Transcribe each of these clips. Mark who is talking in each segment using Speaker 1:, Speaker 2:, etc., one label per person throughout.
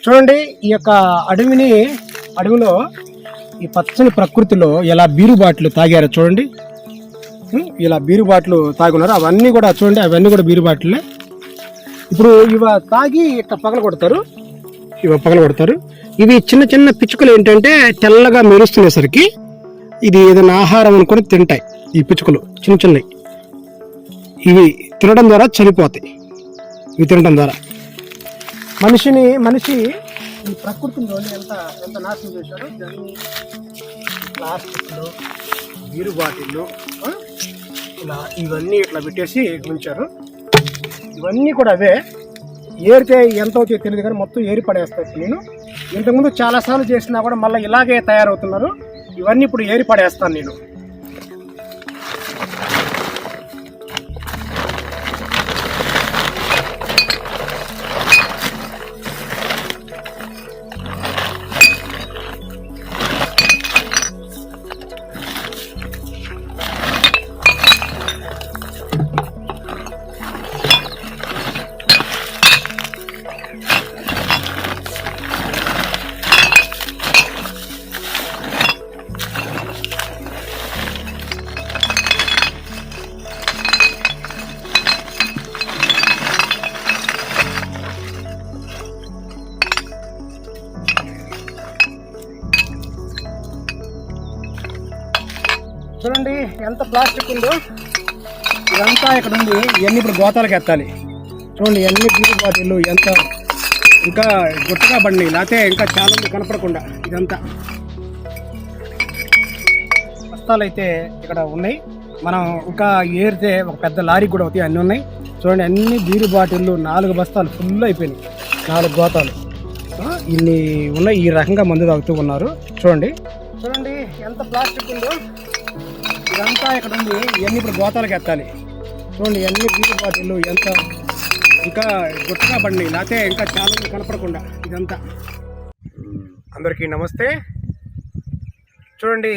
Speaker 1: చూడండి ఈ యొక్క అడవిలో ఈ పచ్చని ప్రకృతిలో ఎలా బీరు బాటిల్ తాగారో చూడండి. ఇలా బీరు బాటిల్ తాగున్నారు. అవన్నీ కూడా చూడండి, అవన్నీ కూడా బీరు బాటిల్లే. ఇప్పుడు ఇవి తాగి ఇట్లా పగల కొడతారు. ఇవి చిన్న చిన్న పిచ్చుకలు ఏంటంటే తెల్లగా మెరుస్తునేసరికి ఇది ఏదైనా ఆహారం అనుకొని తింటాయి. ఈ పిచ్చుకలు చిన్న చిన్నవి ఇవి తినడం ద్వారా చనిపోతాయి. ఇవి తినడం ద్వారా మనిషి ఈ ప్రకృతిని ఎంత నాశనం చేశారు. ప్లాస్టిక్లు, బీరు బాటిళ్ళు ఇలా ఇవన్నీ ఇట్లా పెట్టేసి ఉంచారు. ఇవన్నీ కూడా అవే. ఏరితే ఎంత అవుతాయో తెలియదు కానీ మొత్తం ఏరి పడేస్తాయి. నేను ఇంతకుముందు చాలాసార్లు చేసినా కూడా మళ్ళీ ఇలాగే తయారవుతున్నారు. ఇవన్నీ ఇప్పుడు ఏరి పడేస్తాను నేను. చూడండి ఎంత ప్లాస్టిక్ ఉందో. ఇదంతా ఇక్కడ ఉంది. ఇవన్నీ ఇప్పుడు గోతాలకు ఎత్తాలి. చూడండి ఇవన్నీ బీరు బాటిళ్ళు ఎంత ఇంకా గుట్టగా పడినాయి. లేకపోతే ఇంకా చాలా కనపడకుండా ఇదంతా బస్తాలు అయితే ఇక్కడ ఉన్నాయి. మనం ఇంకా ఏరితే ఒక పెద్ద లారీ కూడా అవుతాయి. అన్నీ ఉన్నాయి. చూడండి అన్ని బీరు బాటిళ్ళు 4 బస్తాలు ఫుల్ అయిపోయినాయి. 4 గోతాలు ఇన్ని ఉన్నాయి. ఈ రకంగా మందు తాగుతూ ఉన్నారు. చూడండి ఎంత ప్లాస్టిక్ ఉందో. ఇదంతా ఇక్కడ ఉంది. ఇవన్నీ ఇప్పుడు గోతాలకు ఎత్తాలి. చూడండి ఇవన్నీ బీరు బాటిళ్ళు ఎంత ఇంకా గుట్టగా పడినాయి. లేకపోతే ఇంకా చాలా కనపడకుండా ఇదంతా. అందరికీ నమస్తే. చూడండి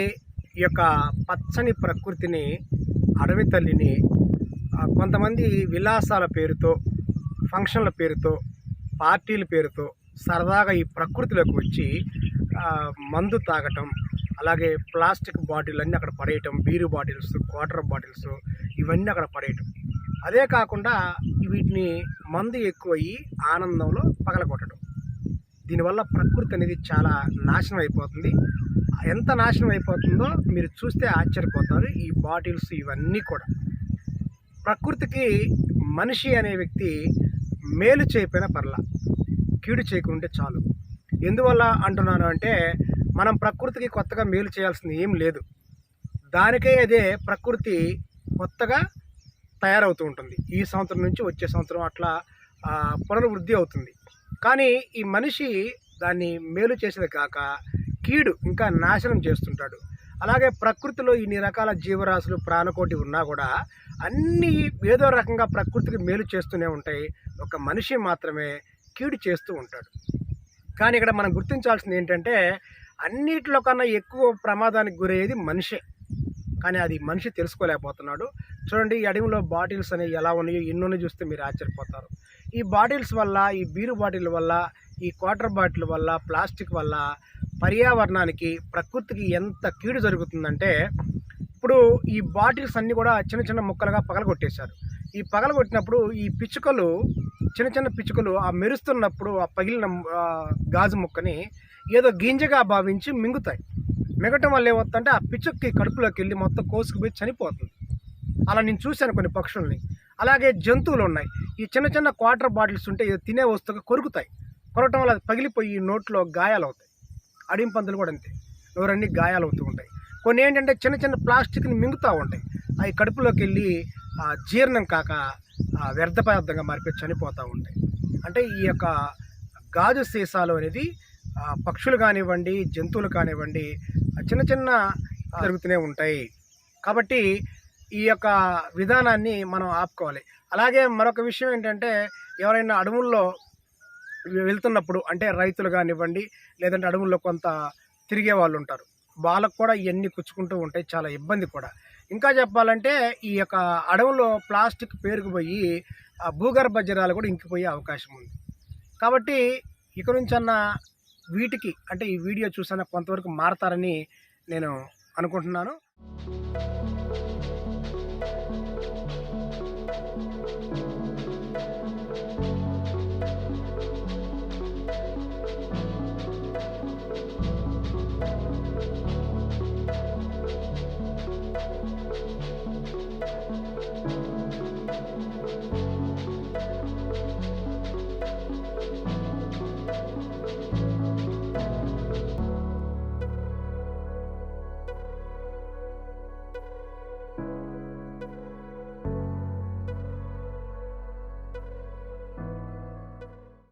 Speaker 1: ఈ యొక్క పచ్చని ప్రకృతిని, అడవి తల్లిని కొంతమంది విలాసాల పేరుతో, ఫంక్షన్ల పేరుతో, పార్టీల పేరుతో సరదాగా ఈ ప్రకృతిలోకి వచ్చి మందు తాగటం, అలాగే ప్లాస్టిక్ బాటిల్ అన్నీ అక్కడ పడేయటం, బీరు బాటిల్స్, క్వార్టర్ బాటిల్స్ ఇవన్నీ అక్కడ పడేయటం. అదే కాకుండా వీటిని మందు ఎక్కువయ్యి ఆనందంలో పగలగొట్టడం. దీనివల్ల ప్రకృతి అనేది చాలా నాశనం అయిపోతుంది. ఎంత నాశనం అయిపోతుందో మీరు చూస్తే ఆశ్చర్యపోతారు. ఈ బాటిల్స్ ఇవన్నీ కూడా ప్రకృతికి మనిషి అనే వ్యక్తి మేలు చేయకపోయినా పర్లా, కీడు చేయకుంటే చాలు. ఎందువల్ల అంటున్నాను అంటే మనం ప్రకృతికి కొత్తగా మేలు చేయాల్సింది ఏం లేదు. దానికే అదే ప్రకృతి కొత్తగా తయారవుతూ ఉంటుంది. ఈ సంవత్సరం నుంచి వచ్చే సంవత్సరం అట్లా పునర్వృద్ధి అవుతుంది. కానీ ఈ మనిషి దాన్ని మేలు చేసేది కాక కీడు ఇంకా నాశనం చేస్తుంటాడు. అలాగే ప్రకృతిలో ఇన్ని రకాల జీవరాశులు ప్రాణకోటి ఉన్నా కూడా అన్నీ ఏదో రకంగా ప్రకృతికి మేలు చేస్తూనే ఉంటాయి. ఒక మనిషి మాత్రమే కీడు చేస్తూ ఉంటాడు. కానీ ఇక్కడ మనం గుర్తించాల్సింది ఏంటంటే అన్నిటిలో కన్నా ఎక్కువ ప్రమాదానికి గురయ్యేది మనిషే. కానీ అది మనిషి తెలుసుకోలేకపోతున్నాడు. చూడండి, ఈ అడవిలో బాటిల్స్ అనేవి ఎలా ఉన్నాయో ఎన్నోని చూస్తే మీరు ఆశ్చర్యపోతారు. ఈ బాటిల్స్ వల్ల, ఈ బీరు బాటిల్ వల్ల, ఈ క్వార్టర్ బాటిల్ వల్ల, ప్లాస్టిక్ వల్ల పర్యావరణానికి, ప్రకృతికి ఎంత కీడు జరుగుతుందంటే ఇప్పుడు ఈ బాటిల్స్ అన్నీ కూడా చిన్న చిన్న ముక్కలుగా పగలగొట్టేశారు. ఈ పగలగొట్టినప్పుడు ఈ పిచ్చుకలు, చిన్న చిన్న పిచ్చుకలు ఆ మెరుస్తున్నప్పుడు ఆ పగిలిన గాజు ముక్కని ఏదో గింజగా భావించి మింగుతాయి. మిగటం వల్ల ఏమవుతుందంటే ఆ పిచ్చుకకి కడుపులోకి వెళ్ళి మొత్తం కోసుకుపోయి చనిపోతుంది. అలా నేను చూశాను కొన్ని పక్షుల్ని. అలాగే జంతువులు ఉన్నాయి. ఈ చిన్న చిన్న క్వార్టర్ బాటిల్స్ ఉంటే తినే వస్తువుగా కొరుకుతాయి. కొరకటం వల్ల అది పగిలిపోయి నోట్లో గాయాలు అవుతాయి. అడవి పందులు కూడా అంతే, ఎవరన్నీ గాయాలు అవుతూ ఉంటాయి. కొన్ని ఏంటంటే చిన్న చిన్న ప్లాస్టిక్ని మింగుతూ ఉంటాయి. అవి కడుపులోకి వెళ్ళి జీర్ణం కాక వ్యర్థ పదార్థంగా మారిపోయి చనిపోతూ ఉంటాయి. అంటే ఈ యొక్క గాజు సీసాలు అనేది పక్షులు కానివ్వండి, జంతువులు కానివ్వండి, చిన్న చిన్న జరుగుతూనే ఉంటాయి. కాబట్టి ఈ యొక్క విధానాన్ని మనం ఆపుకోవాలి. అలాగే మరొక విషయం ఏంటంటే ఎవరైనా అడవుల్లో వెళ్తున్నప్పుడు, అంటే రైతులు కానివ్వండి, లేదంటే అడవుల్లో కొంత తిరిగే వాళ్ళు ఉంటారు, వాళ్ళకు కూడా ఇవన్నీ కుచ్చుకుంటూ ఉంటాయి, చాలా ఇబ్బంది కూడా. ఇంకా చెప్పాలంటే ఈ యొక్క అడవులో ప్లాస్టిక్ పేరుకుపోయి భూగర్భ జలాలు కూడా ఇంకిపోయే అవకాశం ఉంది. కాబట్టి ఇక నుంచన్నా వీటికి, అంటే ఈ వీడియో చూసాన కొంతవరకు మారతారని నేను అనుకుంటున్నాను.